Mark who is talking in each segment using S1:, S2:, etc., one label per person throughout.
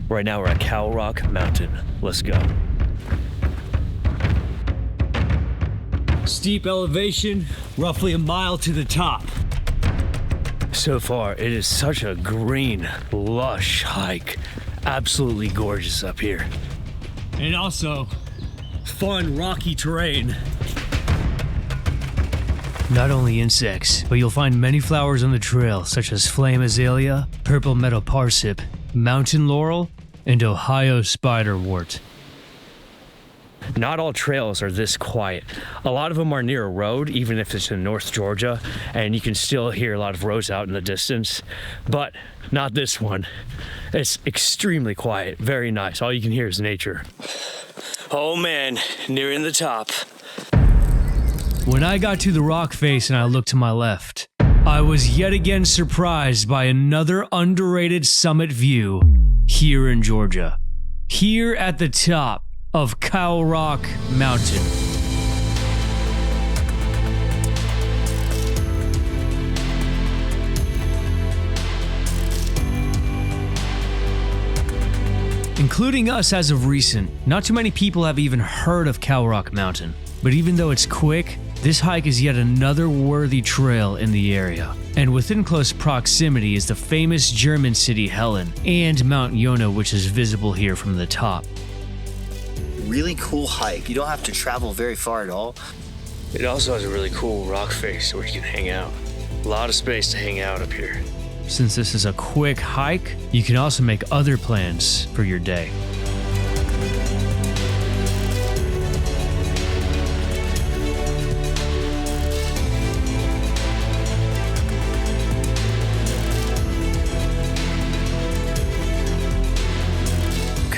S1: Right now we're at Cowrock Mountain. Let's go. Steep elevation, roughly a mile to the top. So far, it is such a green, lush hike. Absolutely gorgeous up here. And also, fun, rocky terrain. Not only insects, but you'll find many flowers on the trail, such as flame azalea, purple meadow parsnip, mountain laurel, and Ohio spiderwort. Not all trails are this quiet. A lot of them are near a road, even if it's in North Georgia, and you can still hear a lot of roads out in the distance, but not this one. It's extremely quiet, very nice. All you can hear is nature. Oh man, nearing the top. When I got to the rock face and I looked to my left, I was yet again surprised by another underrated summit view here in Georgia. Here at the top of Cowrock Mountain. Including us as of recent, not too many people have even heard of Cowrock Mountain. But even though it's quick, this hike is yet another worthy trail in the area. And within close proximity is the famous German city Helen and Mount Yona, which is visible here from the top.
S2: Really cool hike. You don't have to travel very far at all.
S1: It also has a really cool rock face where you can hang out. A lot of space to hang out up here. Since this is a quick hike, you can also make other plans for your day.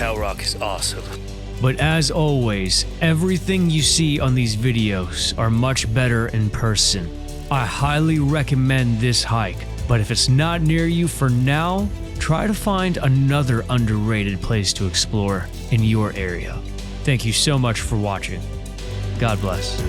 S1: Cowrock is awesome. But as always, everything you see on these videos are much better in person. I highly recommend this hike, but if it's not near you for now, try to find another underrated place to explore in your area. Thank you so much for watching. God bless.